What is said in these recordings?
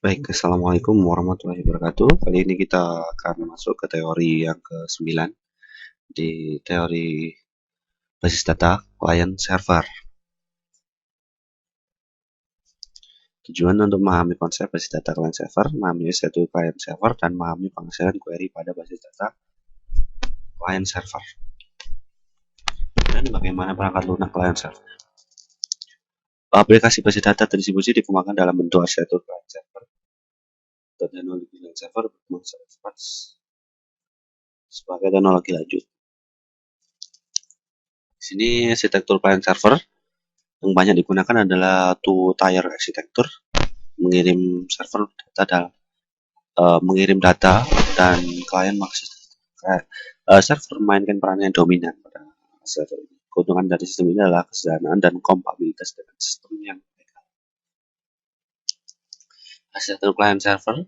Baik, Assalamualaikum warahmatullahi wabarakatuh. Kali ini kita akan masuk ke teori yang ke-9 di teori basis data client server. Tujuan untuk memahami konsep basis data client server, memahami satu client server, dan memahami penghasil query pada basis data client server. Dan bagaimana perangkat lunak client server. Aplikasi basis data terdistribusi dikembangkan dalam bentuk arsitektur client server. Teknologi client server berkembang secara cepat sebagai teknologi lanjut. Di sini arsitektur client server yang banyak digunakan adalah two-tier arsitektur, mengirim data dan klien maksud server memainkan peran yang dominan pada server ini. Keuntungan dari sistem ini adalah kesederhanaan dan kompatibilitas dengan sistem yang legal. Arsitektur client server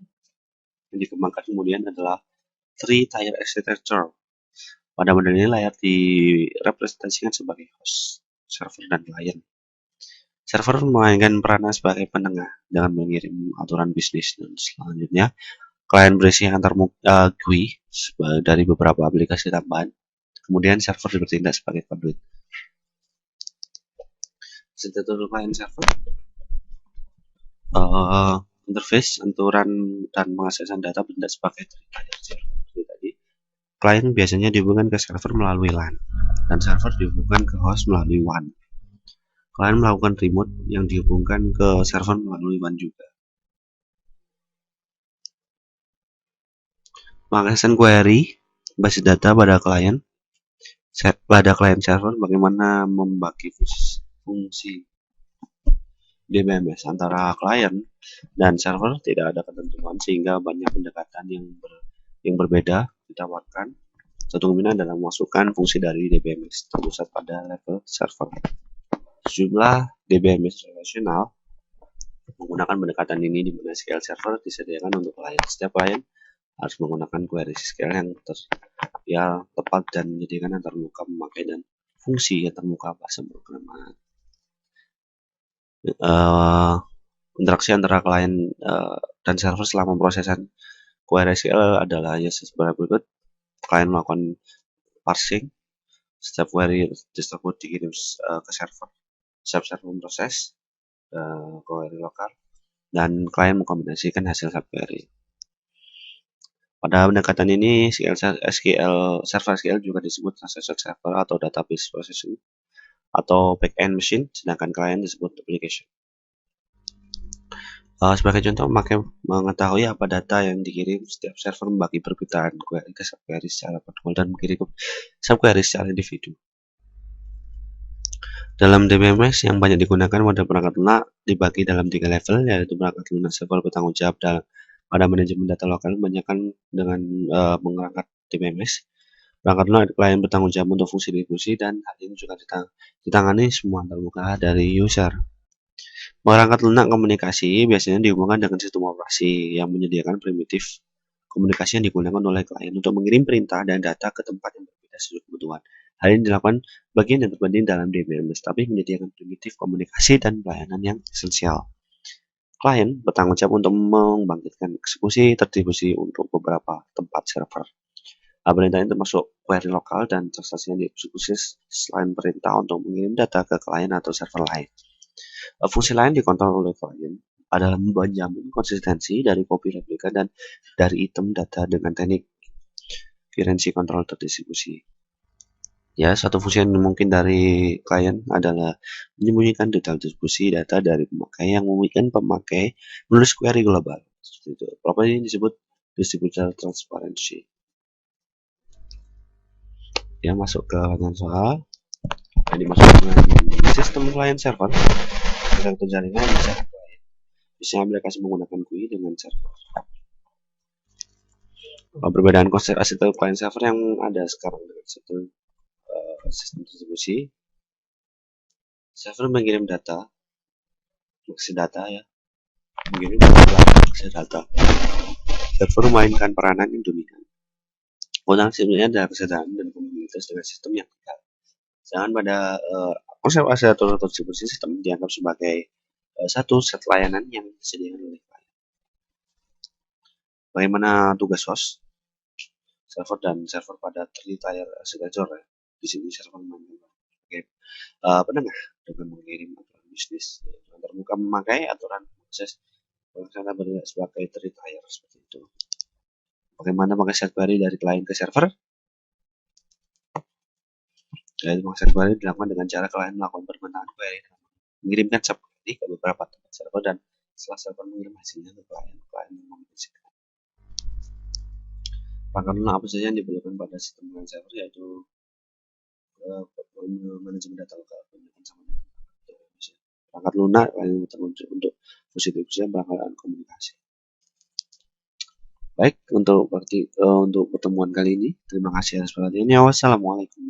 yang dikembangkan kemudian adalah three-tier architecture. Pada model ini layar direpresentasikan sebagai host, server, dan klien. Server memainkan peran sebagai penengah dengan mengirim aturan bisnis, dan selanjutnya klien berisi antar GUI dari beberapa aplikasi tambahan. Kemudian server bertindak sebagai conduit. Arsitektur client server, interface, aturan, dan pengaksesan data bertindak sebagai server. Klien biasanya dihubungkan ke server melalui LAN, dan server dihubungkan ke host melalui WAN. Klien melakukan remote yang dihubungkan ke server melalui WAN juga. Pengaksesan query basis data pada klien server, bagaimana membagi fungsi DBMS antara klien dan server tidak ada ketentuan sehingga banyak pendekatan yang berbeda ditawarkan. Satu kemungkinan adalah memasukkan fungsi dari DBMS terpusat pada level server. Sejumlah DBMS relasional menggunakan pendekatan ini di mana SQL Server disediakan untuk klien. Setiap klien harus menggunakan query SQL yang tepat dan menyediakan antarmuka pemakai dan fungsi antarmuka bahasa pemrograman. Interaksi antara klien dan server selama pemrosesan query SQL adalah sebagai berikut. Klien melakukan parsing, setiap query tersebut dikirim ke server. Setiap server memproses query lokal dan klien mengkombinasikan hasil subquery. Pada pendekatan ini, server SQL juga disebut transaction server atau database processing atau backend machine, sedangkan klien disebut application. Sebagai contoh, pemakai mengetahui apa data yang dikirim, setiap server membagi perpindahan query ke subquery secara manual dan mengirim ke subquery secara individu. Dalam DBMS yang banyak digunakan, model perangkat lunak dibagi dalam 3 level, yaitu perangkat lunak server bertanggung jawab pada manajemen data lokal, kebanyakan dengan mengangkat DBMS. Perangkat lunak klien bertanggung jawab untuk fungsi distribusi, dan hal ini juga ditangani semua antarmuka dari user. Perangkat lunak komunikasi biasanya dihubungkan dengan sistem operasi yang menyediakan primitif komunikasi yang digunakan oleh klien untuk mengirim perintah dan data ke tempat yang berbeda sesuai kebutuhan. Hal ini dilakukan bagian yang terpenting dalam DBMS, tapi menyediakan primitif komunikasi dan pelayanan yang esensial. Klien bertanggung jawab untuk membangkitkan eksekusi terdistribusi untuk beberapa tempat server. Perintah ini termasuk query lokal dan transaksi yang dieksekusi selain perintah untuk mengirim data ke klien atau server lain. Fungsi lain dikontrol oleh klien adalah menjamin konsistensi dari copy replika dan dari item data dengan teknik currency control terdistribusi. Ya, satu fungsi yang mungkin dari klien adalah menyembunyikan detail distribusi data dari pemakai yang memungkinkan pemakai menulis query global. Seperti itu. Properti ini disebut distributor transparency. Ya, masuk ke pertanyaan soal yang dimaksud dengan sistem client server. Arsitektur jaringan bisa aplikasi menggunakan GUI dengan server. Perbedaan konsep arsitektur client server yang ada sekarang dengan sistem distribusi. Server mengirim data, mengirim data. Server memainkan peranan yang dominan. Keuntungan sistemnya adalah kesadaran dan kompatibilitas dengan sistem yang legal. Sedangkan pada konsep arsitektur distribusi, sistem dianggap sebagai satu set layanan yang disediakan oleh klien. Bagaimana tugas host, server dan server pada three-tier architecture ya. Di sini server Oke. Penengah dengan mengirim aturan bisnis. Yang terbuka memakai aturan akses karena sebagai three-tier seperti itu. Bagaimana pakai set query dari client ke server? Jadi set query dilakukan dengan cara klien melakukan permintaan query, mengirimkan sub query ke beberapa tempat server dan setelah server mengirim hasilnya ke klien mengomunikasikan. Perangkat lunak apa saja yang diperlukan pada sistem client server yaitu manajemen data lokal sama dengan perangkat lunak untuk fungsi distribusi perangkat komunikasi. Baik, untuk pertemuan kali ini, terima kasih atas perhatiannya. Wassalamualaikum.